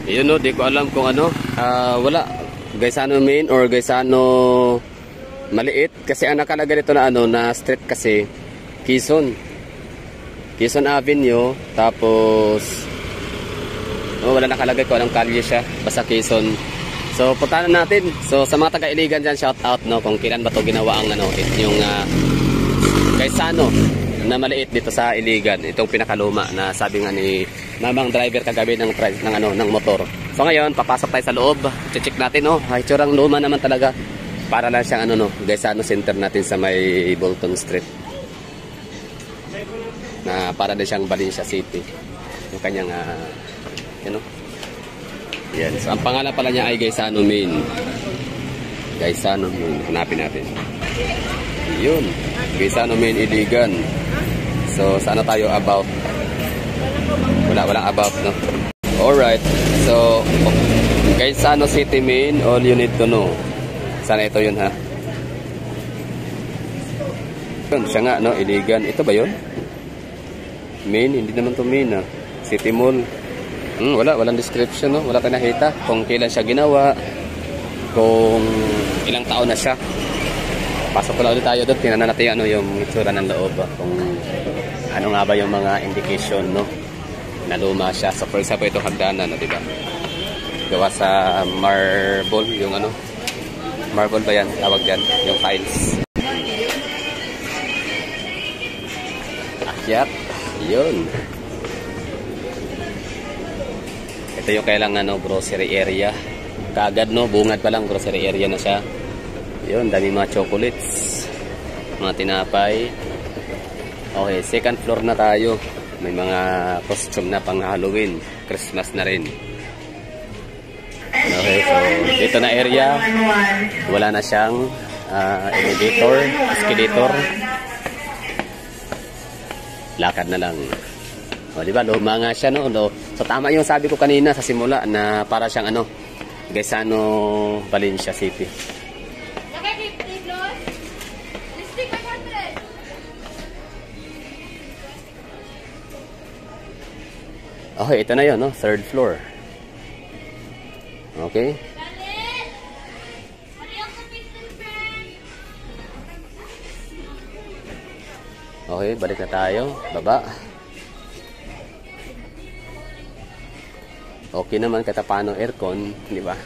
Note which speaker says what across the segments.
Speaker 1: Yun no, di ko alam kung ano. Wala. Gaisano main or Gaisano maliit. Kasi ang nakalagay dito na ano, na street kasi Quezon. Quezon Avenue. Tapos wala nakalagay ko anong kalye siya. Basta Quezon. So puntahan natin. So sa mga taga-Iligan dyan, shout out no, kung kailan ba to ginawa ang ano, yung Gaisano na maliit dito sa Iligan. Itong pinakaluma na sabi nga ni mamang driver kagabi ng motor. So ngayon papasok tayo sa loob. Check natin oh. Ay tsurang luma naman talaga. Para lang siyang ano no, Gaisano Center natin sa may Bolton Street. Na para din siyang Valencia City. Yung kanyang you know. Yan. So ang pangalan pala niya ay Gaisano Main. Gaisano Main. Hanapin natin. Yun. Gaisano Main Iligan. So, sana tayo about? Walang about, no? Alright. So, Gaisano City Main, all you need to know. Sana ito yun, ha? Yun, siya nga, no? Iligan. Ito ba yun? Main? Hindi naman to main, ha? City Mall. Walang description, no? Wala tayong nakita kung kailan siya ginawa, kung ilang taon na siya. Pasok ko lang ulit tayo doon. Tingnan natin ano yung itsura ng loob. Kung ano nga ba yung mga indication, no? Na luma siya. So, for example, ito hagdanan, no? Diba? Gawa sa marble, yung ano? Marble ba yan? Tawag dyan. Yung tiles. Akyat. Yun. Ito yung kailangan, no? Grocery area. Kaagad, no? Bungad pa lang. Grocery area na siya. Yun, dami mga chocolates, mga tinapay. Okay, second floor na tayo. May mga costume na pang Halloween, Christmas na rin. Okay, so dito na area. Wala na siyang elevator, escalator. Lakad na lang. O, diba, luma nga siya, no? So tama yung sabi ko kanina sa simula na para siyang ano, Gaisano Valencia City. Okay, ito na yun, no? Third floor. Okay. Okay, balik na tayo. Baba. Okay naman kahit paano aircon, di ba?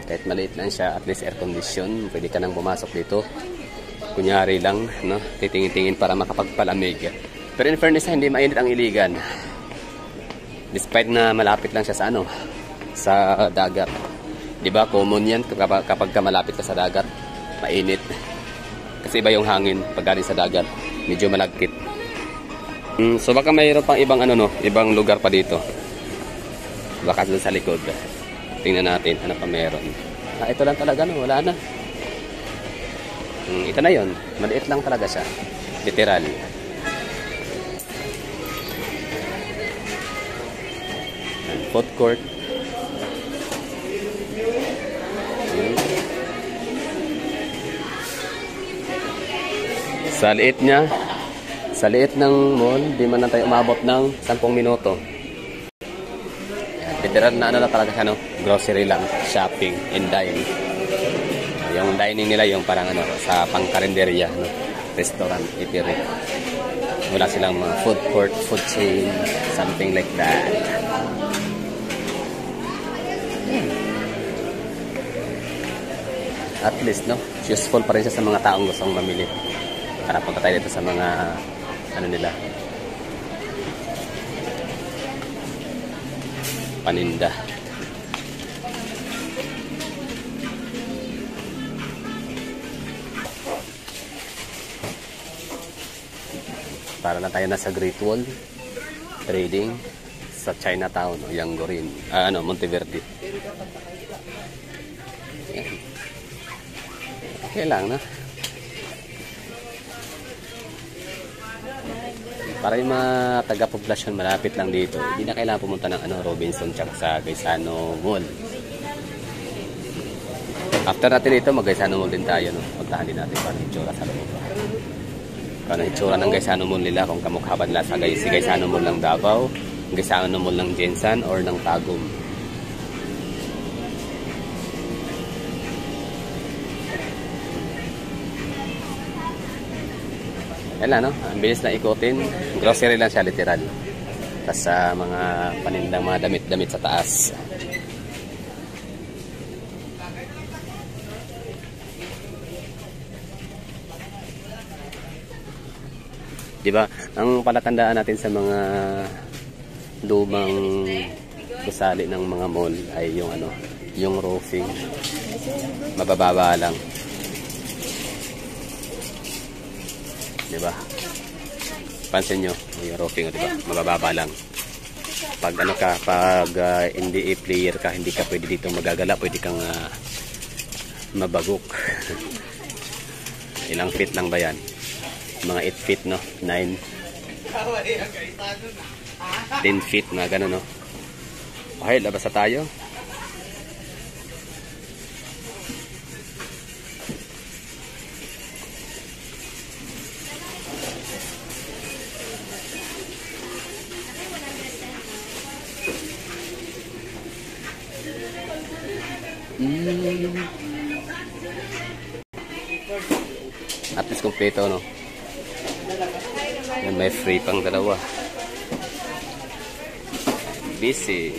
Speaker 1: Kahit maliit lang siya, at least air condition. Pwede ka nang pumasok dito. Kunyari lang, no? Titingin-tingin para makapagpalamig. Pero in fairness, hindi mainit ang Iligan. Despite na malapit lang siya sa ano, sa dagat. 'Di ba? Common 'yan kapag ka malapit ka sa dagat, mainit. Kasi iba yung hangin pag galing sa dagat, medyo malagkit. So baka mayroon pang ibang ano no, ibang lugar pa dito. Baka doon sa likod. Tingnan natin ano pa meron. Ito lang talaga no, wala na. Ito na 'yon. Maliit lang talaga siya. Literal. Food court. Sa liit niya, sa liit ng mall, di man na tayo umabot ng 10 minuto. Literal na ano na talaga ano, grocery lang, shopping and dining. Yung dining nila yung parang ano, sa pangkarinderya, no? Restaurant, eatery. Wala silang mga food court, food chain, something like that. At least, no? Useful pa rin siya sa mga taong gustong mamili. Para punta tayo dito sa mga ano nila. Paninda. Para na tayo nasa Great Wall Trading sa Chinatown o Yangorin. Monteverde. Okay lang, no? Para yung mga taga-poblasyon malapit lang dito, hindi na kailangan pumunta ng Robinson tsaka sa Gaisano Mall. After natin ito, mag-Gaisano Mall din tayo, no? Puntahan din natin para itsura sa loob. Para itsura ng Gaisano Mall nila, kung kamukha ba nila sa Gaisano Mall ng Davao, Gaisano Mall ng Jensan, or ng Tagum. Yan lang, no? Ang bilis na ikutin. Grocery lang siya, literal. Tapos sa mga panindang mga damit-damit sa taas. Diba? Ang palatandaan natin sa mga lumang gusali ng mga mall ay yung ano, yung roofing. Mabababa lang. Diba? Pansin nyo, yung roofing, diba? Mabababa lang. Pag ano ka, pag hindi player ka, hindi ka pwede dito magagala, pwede kang mabagok. Ilang feet lang ba yan? Mga 8 feet, no? 9 10 feet, mga gano'n, no? Okay, labas na tayo. At least kompleto, no? Yan, may free pang dalawa. Busy.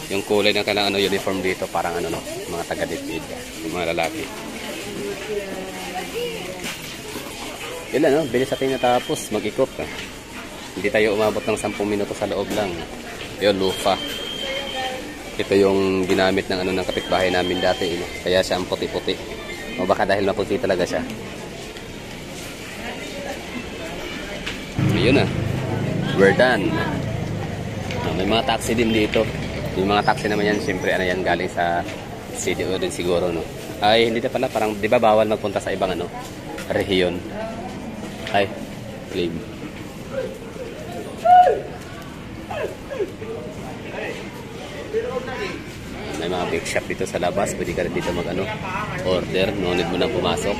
Speaker 1: Yung kulay ng kailangan uniform dito parang ano, no, mga taga-dipid, yung mga lalaki. Yun lang, no? Bilis natin natapos mag-ikot. Hindi tayo umabot ng 10 minuto sa loob lang. Yun, lufa. Ito yung ginamit ng ano ng kapitbahay namin dati, no? Kaya siya ang puti-puti. O baka dahil maputi talaga siya. Yun na. We're done. May mga taxi din dito. Yung mga taxi naman yan, siyempre ano yan, galing sa CDO din siguro, no? Ay, hindi na pala, parang, di ba bawal magpunta sa ibang ano, rehiyon? Ay, flame. May mga bake shop dito sa labas, pwede ka rin dito mag ano, order, no need mo nang pumasok.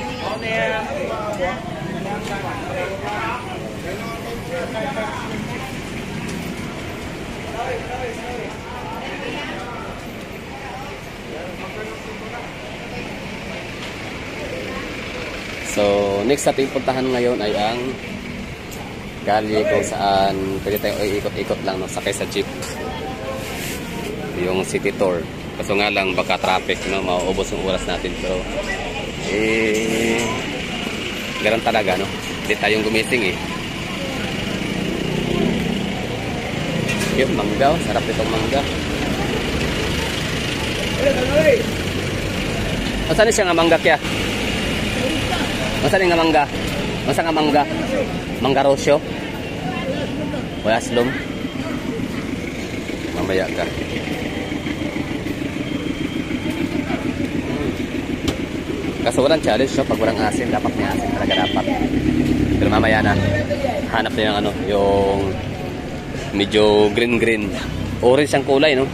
Speaker 1: So, next natin puntahan ngayon ay ang Galye, kung saan pwede tayong ikot-ikot lang, no, sakay sa jeep. Yung city tour. Kaso nga lang baka traffic, no, mauubos yung oras natin. Pero ganun talaga, no. Hindi tayong gumising eh. Yung mangga, sarap itong mangga. Masan siya nga mangga kya? Masan nga mangga? Masan nga mangga? Mangga rosyo? Wala slum? Mamaya ka. Kaso walang challenge, so pag walang asin, dapat may asin talaga dapat. Pero mamaya na, hanap na yung ano, yung medyo green-green. Orange ang kulay, no?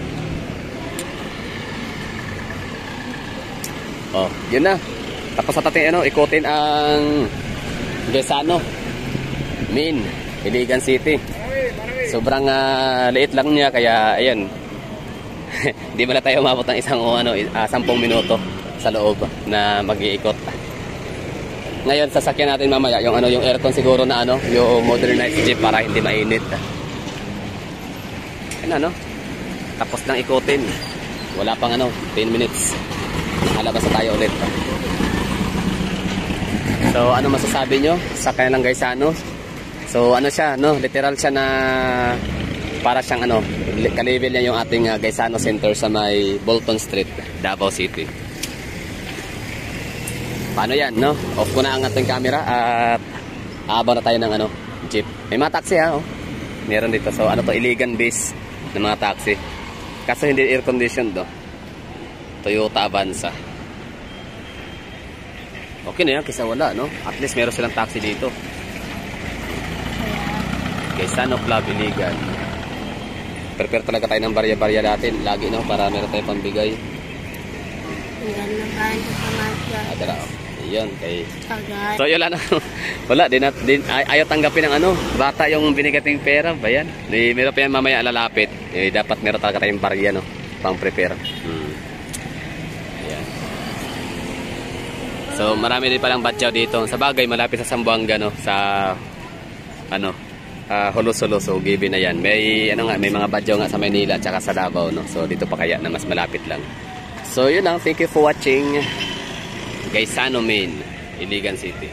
Speaker 1: Oh, yun na. Tapos sa tating ano, ikutin ang Gesano Main, Iligan City. Sobrang liit lang niya, kaya ayan. Hindi mo na tayo umabot ng 10 minuto sa loob na mag-iikot. Ngayon sasakyan natin mamaya yung ano, yung aircon siguro na ano, yung modernized jeep para hindi mainit. Ayun ano. Tapos nang ikutin. Wala pang ano, 10 minutes. Halabas na tayo ulit. So ano masasabi nyo sa kanilang Gaisano? So ano siya, no? Literal siya na para siyang ano, ka-level niya yung ating Gaisano Center sa may Bolton Street, Davao City. Paano yan, no? Off ko na ang ating camera at aabang na tayo ng ano, jeep. May mga taxi ha, oh. Meron dito. So ano to, Iligan base ng mga taxi. Kaso hindi air conditioned, do. Toyota Avanza. Okay na yan, kisa wala, no? At least meron silang taxi dito. Gaisano Club, Iligan. Prepare talaga tayo ng barya-barya natin. Lagi, no? Para meron tayo pambigay.
Speaker 2: Yan na kain ko sa Mazda.
Speaker 1: Adala, oh. Iyon, kay...
Speaker 2: Agad.
Speaker 1: So, yun lang, no? Wala, ayaw tanggapin ng ano. Bata yung binigating pera, ba yan? Meron pa yan mamaya lalapit. Dapat meron talaga tayong barya, no? Pang-prepare. So marami din palang batyaw dito. Sa bagay, malapit sa Zamboanga, no? Sa ano, Hulos-Hulos, so given na yan. May ano nga, may mga batyaw nga sa Maynila at saka sa Davao, no? So dito pa kaya na mas malapit lang. So yun lang, thank you for watching. Gaisano Main, Iligan City.